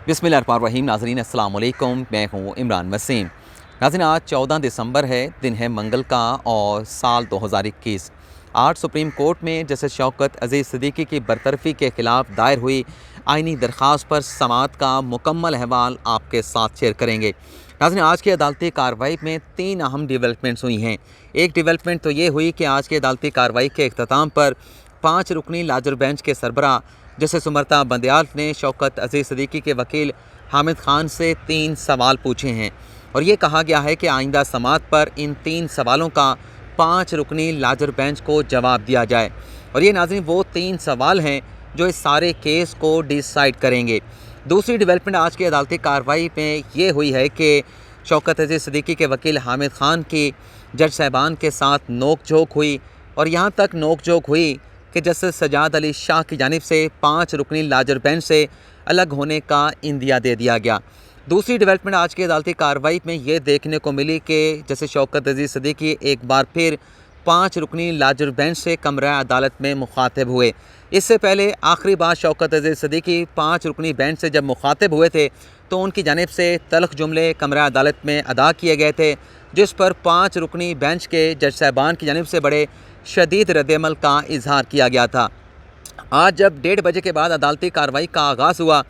बिस्मिल्लाहिर्रहमानिर्रहीम। नाज़रीन अस्सलाम वालेकुम, मैं हूँ इमरान वसीम। नाज़रीन आज 14 दिसंबर है, दिन है मंगल का और साल 2021। आज सुप्रीम कोर्ट में जस्टिस शौकत अज़ीज़ सिद्दीकी की बरतरफ़ी के ख़िलाफ़ दायर हुई आइनी दरख्वास्त पर समाअत का मुकम्मल अहवाल आपके साथ शेयर करेंगे। नाज़रीन आज की अदालती कार्रवाई में 3 अहम डेवलपमेंट्स हुई हैं। एक डेवलपमेंट तो ये हुई कि आज की अदालती कार्रवाई के अख्ताम पर 5 रुकनी लार्जर बेंच के सरबराह जस्टिस सुमरता बंदयाल ने शौकत अज़ीज़ सिद्दीकी के वकील हामिद खान से 3 सवाल पूछे हैं और ये कहा गया है कि आइंदा समाअत पर इन 3 सवालों का 5 रुकनी लार्जर बेंच को जवाब दिया जाए। और ये नाज़रीन वो 3 सवाल हैं जो इस सारे केस को डिसाइड करेंगे। दूसरी डेवलपमेंट आज की अदालती कार्रवाई में ये हुई है कि शौकत अज़ीज़ सिद्दीकी के वकील हामिद खान की जज साहिबान के साथ नोक झोंक हुई और यहाँ तक नोक झोंक हुई कि जस्टिस सजाद अली शाह की जानिब से 5 रुकनी लार्जर बेंच से अलग होने का इंदिया दे दिया गया। दूसरी डेवलपमेंट आज की अदालती कार्रवाई में ये देखने को मिली कि जस्टिस शौकत अज़ीज़ सिद्दीकी एक बार फिर 5 रुकनी लार्जर बेंच से कमरा अदालत में मुखातिब हुए। इससे पहले आखिरी बार शौकत अज़ीज़ सिद्दीकी 5 रुकनी बेंच से जब मुखातिब हुए थे तो उनकी जानिब से तल्ख जुमले कमरा अदालत में अदा किए गए थे, जिस पर 5 रुकनी बेंच के जज साहिबान की जानिब से बड़े शदीद रद्दअमल का इजहार किया गया था। आज जब 1:30 बजे के बाद अदालती कार्रवाई का आगाज़ हुआ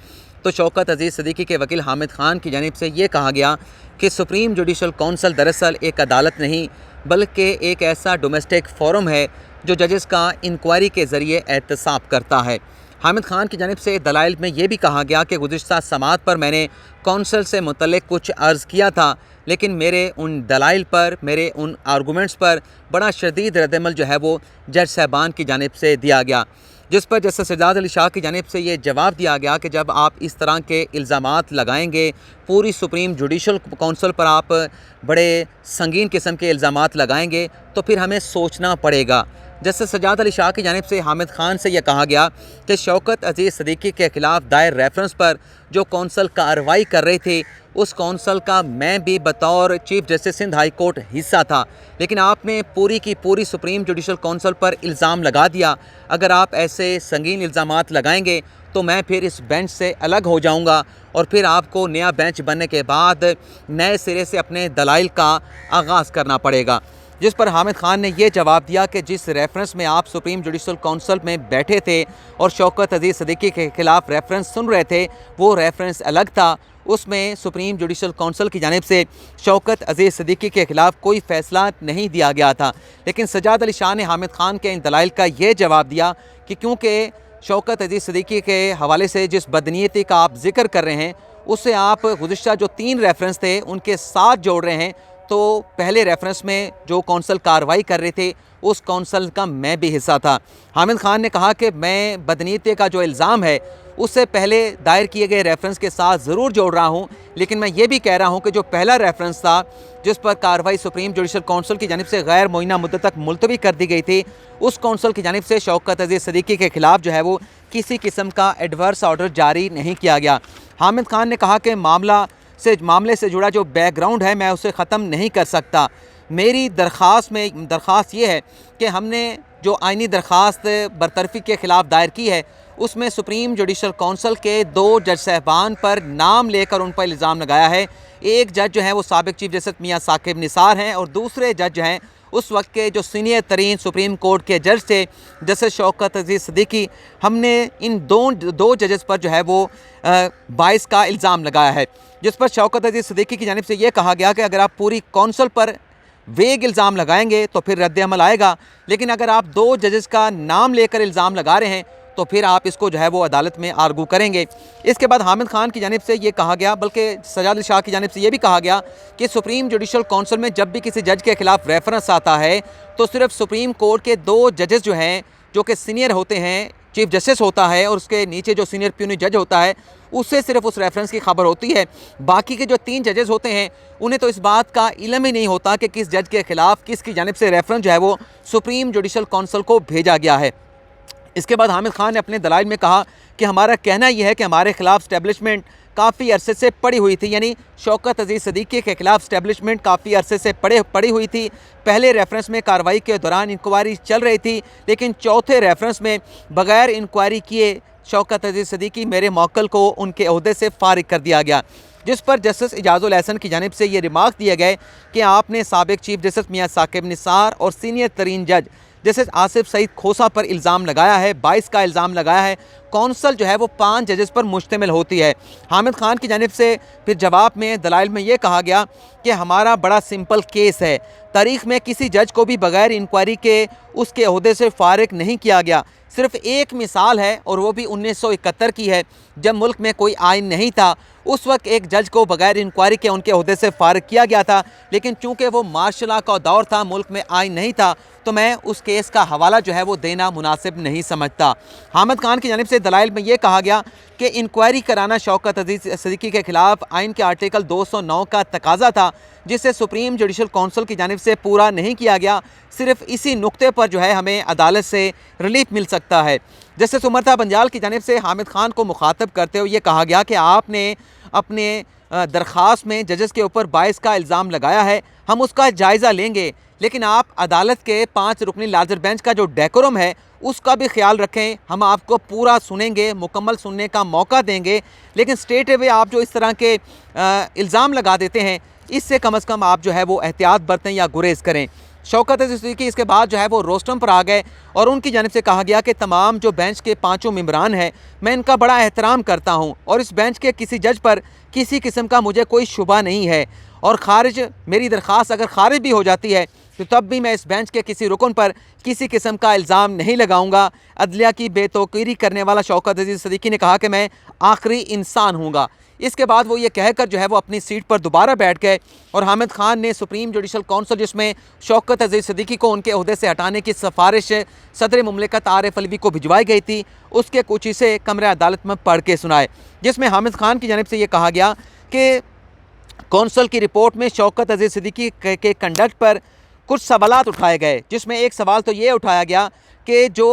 तो शौकत अज़ीज़ सिद्दीकी के वकील हामिद खान की जानिब से ये कहा गया कि सुप्रीम जुडिशल कौंसिल दरअसल एक अदालत नहीं बल्कि एक ऐसा डोमेस्टिक फोरम है जो जजेस का इंक्वायरी के ज़रिए एहतसाब करता है। हामिद खान की जानिब से दलाइल में ये भी कहा गया कि गुज़िश्ता समाअत पर मैंने कौंसिल से मुतल्लिक़ कुछ अर्ज़ किया था, लेकिन मेरे उन दलाइल पर, मेरे उन आर्गूमेंट्स पर बड़ा शदीद रद्दअमल जो है वो जज साहिबान की जानिब से दिया गया, जिस पर जस्टिस सजाद अली शाह की जानिब से ये जवाब दिया गया कि जब आप इस तरह के इल्ज़ामात लगाएंगे, पूरी सुप्रीम जुडिशल कौंसिल पर आप बड़े संगीन किस्म के इल्ज़ामात लगाएंगे तो फिर हमें सोचना पड़ेगा। जस्टिस सजाद अली शाह की जानिब से हामिद खान से यह कहा गया कि शौकत अज़ीज़ सिद्दीकी के ख़िलाफ़ दायर रेफरेंस पर जो कौंसिल कार्रवाई कर रही थी उस कौंसिल का मैं भी बतौर chief justice Sindh high court हिस्सा था, लेकिन आपने पूरी की पूरी सुप्रीम जुडिशल कौंसिल पर इल्ज़ाम लगा दिया। अगर आप ऐसे संगीन इल्ज़ामात लगाएंगे तो मैं फिर इस बेंच से अलग हो जाऊंगा और फिर आपको नया बेंच बनने के बाद नए सिरे से अपने दलाइल का आगाज़ करना पड़ेगा। जिस पर हामिद खान ने यह जवाब दिया कि जिस रेफरेंस में आप सुप्रीम जुडिशल कौंसिल में बैठे थे और शौकत अज़ीज़ सिद्दीकी के ख़िलाफ़ रेफरेंस सुन रहे थे वो रेफरेंस अलग था। उसमें सुप्रीम जुडिशल कौंसिल की जानिब से शौकत अज़ीज़ सिद्दीकी के ख़िलाफ़ कोई फ़ैसला नहीं दिया गया था, लेकिन सजाद अली शाह ने हामिद खान के इन दलाइल का ये जवाब दिया कि क्योंकि शौकत अज़ीज़ सिद्दीकी के हवाले से जिस बदनीयती का आप जिक्र कर रहे हैं उससे आप गुज़िश्ता जो 3 रेफरेंस थे उनके साथ जोड़ रहे हैं, तो पहले रेफरेंस में जो कौंसिल कार्रवाई कर रहे थे उस कौंसिल का मैं भी हिस्सा था। हामिद खान ने कहा कि मैं बदनीयती का जो इल्ज़ाम है उससे पहले दायर किए गए रेफरेंस के साथ ज़रूर जोड़ रहा हूं, लेकिन मैं ये भी कह रहा हूं कि जो पहला रेफरेंस था जिस पर कार्रवाई सुप्रीम जुडिशल कौंसिल की जानिब से गैर मुअय्यना मुद्दत तक मुलतवी कर दी गई थी, उस कौंसिल की जानिब से शौकत अज़ीज़ सिद्दीकी के ख़िलाफ़ जो है वो किसी किस्म का एडवर्स ऑर्डर जारी नहीं किया गया। हामिद खान ने कहा कि मामले से जुड़ा जो बैकग्राउंड है मैं उसे ख़त्म नहीं कर सकता। मेरी दरख्वास्त ये है कि हमने जो आइनी दरख्वास्त बरतरफ़ी के ख़िलाफ़ दायर की है उसमें सुप्रीम जुडिशल कौंसिल के 2 जज साहिबान पर नाम लेकर उन पर इल्ज़ाम लगाया है। एक जज जो है वो साबिक़ चीफ जस्टिस मियाँ साकिब निसार हैं और दूसरे जज जो हैं उस वक्त के जो सीनियर तरीन सुप्रीम कोर्ट के जज थे जस्टिस शौकत अज़ीज़ सिद्दीकी। हमने इन दो जजेस पर जो है वो 22 का इल्ज़ाम लगाया है, जिस पर शौकत अज़ीज़ सिद्दीकी की जानिब से ये कहा गया कि अगर आप पूरी कौंसिल पर वेग इल्ज़ाम लगाएंगे तो फिर रद्द-ए-अमल आएगा, लेकिन अगर आप 2 जजेस का नाम लेकर इल्ज़ाम लगा रहे हैं तो फिर आप इसको जो है वो अदालत में आर्गू करेंगे। इसके बाद हामिद खान की जानिब से ये कहा गया, बल्कि सजाद अली शाह की जानिब से ये भी कहा गया कि सुप्रीम जुडिशल कौंसिल में जब भी किसी जज के ख़िलाफ़ रेफरेंस आता है तो सिर्फ सुप्रीम कोर्ट के 2 जजेस जो हैं, जो कि सीनियर होते हैं, चीफ जस्टिस होता है और उसके नीचे जो सीनियर प्यूनी जज होता है उससे सिर्फ उस रेफरेंस की खबर होती है। बाकी के जो 3 जजेस होते हैं उन्हें तो इस बात का इल्म ही नहीं होता कि किस जज के ख़िलाफ़ किसकी जानिब से रेफरेंस जो है वो सुप्रीम जुडिशल कौंसिल को भेजा गया है। इसके बाद हामिद खान ने अपने दलाइल में कहा कि हमारा कहना यह है कि हमारे ख़िलाफ़ स्टैब्लिशमेंट काफ़ी अरसे से पड़ी हुई थी, यानी शौकत अज़ीज़ सिद्दीकी के ख़िलाफ़ स्टैब्लिशमेंट काफ़ी अरसे से पड़ी हुई थी। पहले रेफरेंस में कार्रवाई के दौरान इंक्वायरी चल रही थी, लेकिन चौथे रेफरेंस में बग़ैर इंक्वायरी किए शौकत अजीज़ सिद्दीकी मेरे मौक्कल को उनके ओहदे से फारिग कर दिया गया, जिस पर जस्टिस इजाज़ुल एहसन की जानिब से ये रिमार्क दिए गए कि आपने साबिक चीफ जस्टिस मियाँ साकिब निसार और सीनियर तरीन जज जस्टिस आसिफ सईद खोसा पर इल्ज़ाम लगाया है, 22 का इल्ज़ाम लगाया है। कौंसल जो है वो 5 जजेस पर मुश्तमिल होती है। हामिद खान की जानिब से फिर जवाब में दलाइल में ये कहा गया कि हमारा बड़ा सिंपल केस है, तारीख़ में किसी जज को भी बगैर इंक्वायरी के उसके ओहदे से फारिग नहीं किया गया। सिर्फ एक मिसाल है और वो भी 1971 की है, जब मुल्क में कोई आइन नहीं था। उस वक्त एक जज को बगैर इंक्वायरी के उनके ओहदे से फारिग किया गया था, लेकिन चूंकि वो मार्शल लॉ का दौर था, मुल्क में आइन नहीं था, तो मैं उस केस का हवाला जो है वो देना मुनासिब नहीं समझता। हामिद खान की जानिब से दलाइल में ये कहा गया कि इंक्वायरी कराना शौकत अजीज़ सिद्दीकी के खिलाफ आइन के आर्टिकल 209 का तकाजा था, जिसे सुप्रीम जुडिशल कौंसिल की जानिब से पूरा नहीं किया गया। सिर्फ इसी नुक्ते पर जो है हमें अदालत से रिलीफ मिल सकता है। जस्टिस उमर बंजाल की जानिब से हामिद खान को मुखातब करते हुए ये कहा गया कि आपने अपने दरख्वास्त में जजेस के ऊपर 22 का इल्ज़ाम लगाया है, हम उसका जायज़ा लेंगे, लेकिन आप अदालत के 5 रुकनी लार्जर बेंच का जो डेकोरम है उसका भी ख्याल रखें। हम आपको पूरा सुनेंगे, मुकम्मल सुनने का मौका देंगे, लेकिन स्ट्रेट अवे आप जो इस तरह के इल्ज़ाम लगा देते हैं, इससे कम अज़ कम आप जो है वो एहतियात बरतें या गुरेज़ करें। शौकत अजीज़ सिद्दीकी इसके बाद जो है वो रोस्टम पर आ गए और उनकी जानिब से कहा गया कि तमाम जो बेंच के 5 मेंबरान हैं, मैं इनका बड़ा एहतराम करता हूँ और इस बेंच के किसी जज पर किसी किस्म का मुझे कोई शुबा नहीं है, और खारिज मेरी दरख्वास्त अगर खारिज भी हो जाती है तो तब भी मैं इस बेंच के किसी रुकन पर किसी किस्म का इल्ज़ाम नहीं लगाऊंगा। अदलिया की बेतौकीरी करने वाला शौकत अजीज़ सिद्दीकी ने कहा कि मैं आखिरी इंसान हूँगा। इसके बाद वो ये कहकर जो है वो अपनी सीट पर दोबारा बैठ गए और हामिद खान ने सुप्रीम जुडिशल कौंसिल, जिसमें शौकत अजीज़ सिद्दीकी को उनके ओहदे से हटाने की सिफारिश सदर मुमलिकत आरिफ अलवी को भिजवाई गई थी, उसके कुछ हिस्से कमरे अदालत में पढ़ के सुनाए, जिसमें हामिद खान की जानिब से ये कहा गया कि कौंसिल की रिपोर्ट में शौकत अजीज़ सिद्दीकी के कंडक्ट पर कुछ सवालात उठाए गए, जिसमें एक सवाल तो ये उठाया गया कि जो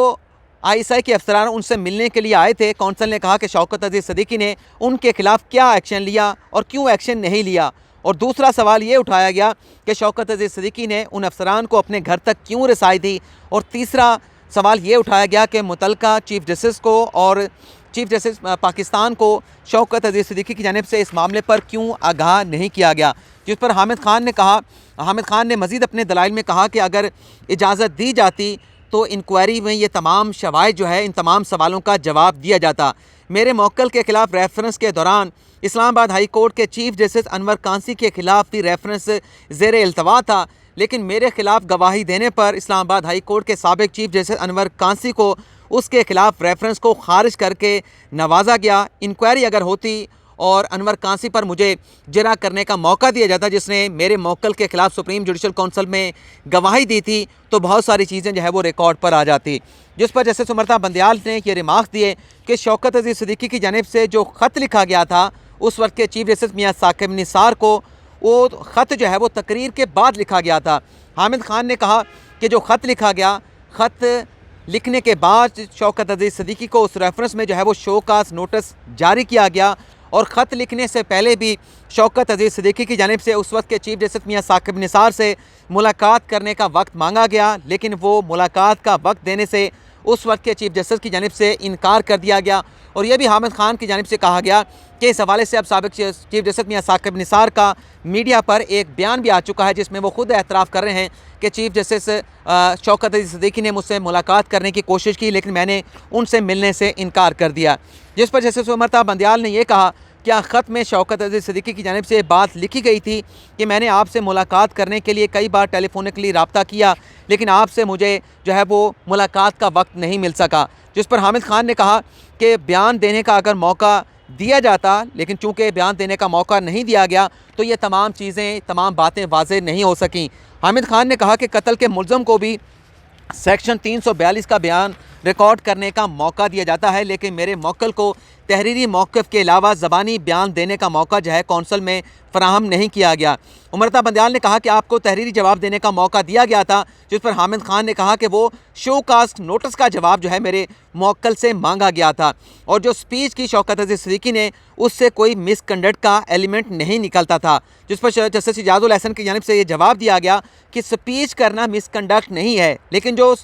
ISI के अफसरान उनसे मिलने के लिए आए थे, कौंसिल ने कहा कि शौकत अजीज़ सिद्दीकी ने उनके खिलाफ क्या एक्शन लिया और क्यों एक्शन नहीं लिया। और दूसरा सवाल ये उठाया गया कि शौकत अजीज़ सिद्दीकी ने उन अफसरान को अपने घर तक क्यों रसाई दी। और तीसरा सवाल ये उठाया गया कि मुतलका चीफ जस्टिस को और चीफ जस्टिस पाकिस्तान को शौकत अजीज़ सिद्दीकी की जानिब से इस मामले पर क्यों आगाह नहीं किया गया, जिस पर हामिद खान ने मज़ीद अपने दलाइल में कहा कि अगर इजाज़त दी जाती तो इंक्वायरी में ये तमाम शवाहिद जो है, इन तमाम सवालों का जवाब दिया जाता। मेरे मौक्कल के ख़िलाफ़ रेफरेंस के दौरान इस्लामाबाद हाई कोर्ट के चीफ जस्टिस अनवर कांसी के ख़िलाफ़ भी रेफरेंस ज़ेर इल्तवा था, लेकिन मेरे ख़िलाफ़ गवाही देने पर इस्लामाबाद हाई कोर्ट के साबिक चीफ जस्टिस अनवर कांसी को उसके ख़िलाफ़ रेफरेंस को खारिज करके नवाजा गया। इंक्वायरी अगर होती और अनवर कांसी पर मुझे जरा करने का मौका दिया जाता, जिसने मेरे मौक्कल के ख़िलाफ़ सुप्रीम जुडिशल कौंसिल में गवाही दी थी, तो बहुत सारी चीज़ें जो है वो रिकॉर्ड पर आ जाती। जिस पर जस्टिस उमर बंदियाल ने ये रिमार्क दिए कि शौकत अजीज़ सिद्दीकी की जानिब से जो ख़त लिखा गया था उस वक्त के चीफ जस्टिस मियाँ साकिब निसार को, वो ख़त जो है वो तकरीर के बाद लिखा गया था। हामिद खान ने कहा कि जो ख़त लिखा गया, ख़त लिखने के बाद शौकत अजीज़ सिद्दीकी को उस रेफरेंस में जो है वो शोकास नोटिस जारी किया गया, और ख़त लिखने से पहले भी शौकत अजीज़ सिद्दीकी की जानिब से उस वक्त के चीफ जस्टिस मियाँ साकिब निसार से मुलाकात करने का वक्त मांगा गया, लेकिन वो मुलाकात का वक्त देने से उस वक्त के चीफ जस्टिस की जानिब से इनकार कर दिया गया। और यह भी हामिद खान की जानिब से कहा गया कि इस हवाले से अब साबिक चीफ जस्टिस मियाँ साकिब निसार का मीडिया पर एक बयान भी आ चुका है, जिसमें वो खुद एतराफ़ कर रहे हैं कि चीफ जस्टिस शौकत अजीज़ सिद्दीकी ने मुझसे मुलाकात करने की कोशिश की, लेकिन मैंने उनसे मिलने से इनकार कर दिया। जिस पर जस्टिस उमर बंदियाल ने यह कहा, क्या ख़त में शौकत अजीज़ सिद्दीकी की जानिब से बात लिखी गई थी कि मैंने आपसे मुलाकात करने के लिए कई बार टेलीफोनिकली रब्ता किया, लेकिन आपसे मुझे जो है वो मुलाकात का वक्त नहीं मिल सका। जिस पर हामिद खान ने कहा कि बयान देने का अगर मौका दिया जाता, लेकिन चूँकि बयान देने का मौका नहीं दिया गया, तो ये तमाम चीज़ें, तमाम बातें वाज़ेह नहीं हो सकीं। हामिद खान ने कहा कि कत्ल के मुलज़म को भी सेक्शन 342 का बयान रिकॉर्ड करने का मौका दिया जाता है, लेकिन मेरे मौक्कल को तहरीरी मौक़िफ़ के अलावा ज़बानी बयान देने का मौका जो है कौंसिल में फ़राहम नहीं किया गया। उमर बंदियाल ने कहा कि आपको तहरीरी जवाब देने का मौका दिया गया था, जिस पर हामिद खान ने कहा कि वो शो कास्ट नोटिस का जवाब जो है मेरे मौक्कल से मांगा गया था, और जो स्पीच की शौकत अजीज़ सिद्दीकी ने उससे कोई मिसकंडक्ट का एलिमेंट नहीं निकलता था। जिस पर जस्टिस इजाज़ुल एहसन की जानिब से ये जवाब दिया गया कि स्पीच करना मिसकंडक्ट नहीं है, लेकिन जो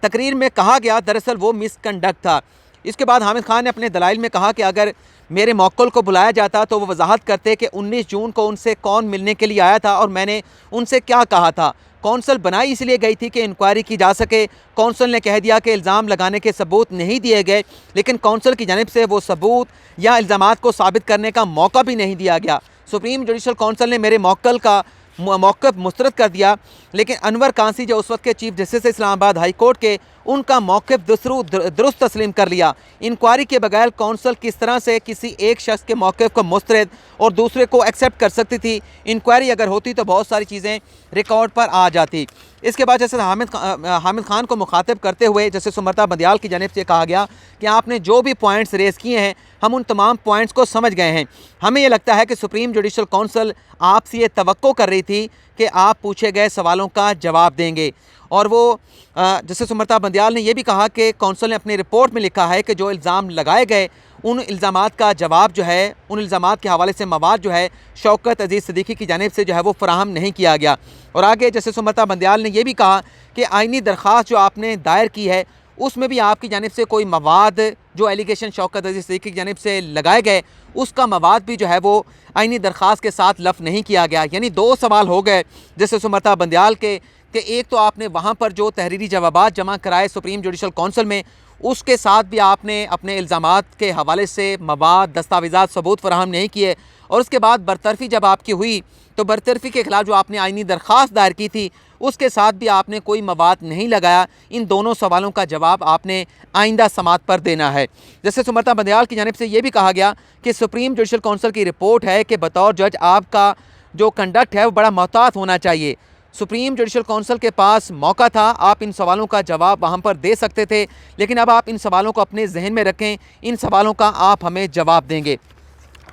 तकरीर में कहा गया दरअसल वो मिसकंडक्ट था। इसके बाद हामिद खान ने अपने दलाइल में कहा कि अगर मेरे मौक्कल को बुलाया जाता तो वो वजाहत करते कि 19 जून को उनसे कौन मिलने के लिए आया था और मैंने उनसे क्या कहा था। कौंसल बनाई इसलिए गई थी कि इंक्वायरी की जा सके। कौंसल ने कह दिया कि इल्ज़ाम लगाने के सबूत नहीं दिए गए, लेकिन कौंसल की जानिब से वो सबूत या इल्ज़ामात को साबित करने का मौका भी नहीं दिया गया। सुप्रीम जुडिशल कौंसल ने मेरे मौक्कल का मौक़िफ़ मुस्तरद कर दिया, लेकिन अनवर कांसी जो उस वक्त के chief justice Islamabad high court के, उनका मौक़िफ़ दुरुस्त तस्लीम कर लिया। इंक्वायरी के बगैर कौंसल किस तरह से किसी एक शख्स के मौक़िफ़ को मुस्तरद और दूसरे को एक्सेप्ट कर सकती थी। इंक्वायरी अगर होती तो बहुत सारी चीज़ें रिकॉर्ड पर आ जाती। इसके बाद जैसे हामिद खान को मुखातिब करते हुए जैसे सुमरता बंदियाल की जानिब से कहा गया कि आपने जो भी पॉइंट्स रेज़ किए हैं हम उन तमाम पॉइंट्स को समझ गए हैं। हमें यह लगता है कि सुप्रीम जुडिशल कौंसल आपसे ये तवक्को कर रही थी कि आप पूछे गए सवालों का जवाब देंगे। और वो जैसे सुमरता बंदियाल ने यह भी कहा कि कौंसल ने अपनी रिपोर्ट में लिखा है कि जो इल्ज़ाम लगाए गए उन इल्ज़ामात का जवाब जो है, उन इल्ज़ामात के हवाले से मवाद जो है शौकत अजीज़ सिद्दीकी की जानिब से जो है वो फ़राहम नहीं किया गया। और आगे जैसे सुमरता बंदियाल ने यह भी कहा कि आइनी दरख्वास्त जो आपने दायर की है उसमें भी आपकी जानिब से कोई मवाद जो एलिगेशन शौकत अजीज़ सिद्दीकी की जानिब से लगाए गए उसका मवाद भी जो है वो आइनी दरख्वास्त के साथ लफ़ नहीं किया गया। यानी दो सवाल हो गए जैसे सुमरता बंदियाल के कि एक तो आपने वहाँ पर जो तहरीरी जवाबात जमा कराए सुप्रीम जुडिशल कौंसल में, उसके साथ भी आपने अपने इल्ज़ामात के हवाले से मवाद, दस्तावेज़ात, सबूत फराहम नहीं किए। और उसके बाद बरतरफ़ी जब आपकी हुई तो बरतरफ़ी के ख़िलाफ़ जो आपने आइनी दरख्वास्त दायर की थी उसके साथ भी आपने कोई मवाद नहीं लगाया। इन दोनों सवालों का जवाब आपने आइंदा समात पर देना है। जैसे सुमरता बंदियाल की जानिब से ये भी कहा गया कि सुप्रीम जुडिशल कौंसल की रिपोर्ट है कि बतौर जज आपका जो कंडक्ट है वो बड़ा मोहतात होना चाहिए। सुप्रीम जुडिशल कौंसल के पास मौका था, आप इन सवालों का जवाब वहाँ पर दे सकते थे, लेकिन अब आप इन सवालों को अपने जहन में रखें, इन सवालों का आप हमें जवाब देंगे।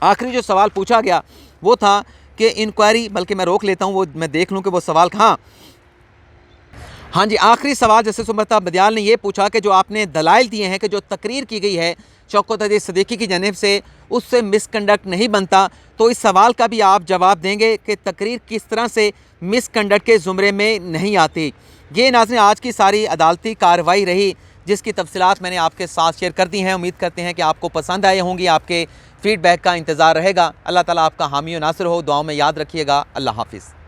आखिरी जो सवाल पूछा गया वो था कि इंक्वायरी, बल्कि मैं रोक लेता हूँ वो मैं देख लूँ कि वो सवाल हाँ जी, आखिरी सवाल जैसे सुमरता बंदियाल ने ये पूछा कि जो आपने दलाइल दिए हैं कि जो तकरीर की गई है शौकत अजीज़ सिद्दीकी की जानिब से उससे मिसकंडक्ट नहीं बनता, तो इस सवाल का भी आप जवाब देंगे कि तकरीर किस तरह से मिसकंडक्ट के ज़ुमरे में नहीं आती। ये नाज़रीन आज की सारी अदालती कार्रवाई रही जिसकी तफसीलात मैंने आपके साथ शेयर कर दी हैं। उम्मीद करते हैं कि आपको पसंद आए होंगी। आपके फ़ीडबैक का इंतज़ार रहेगा। अल्लाह ताला आपका हामी और नासिर हो। दुआओं में याद रखिएगा। अल्लाह हाफ़िज़।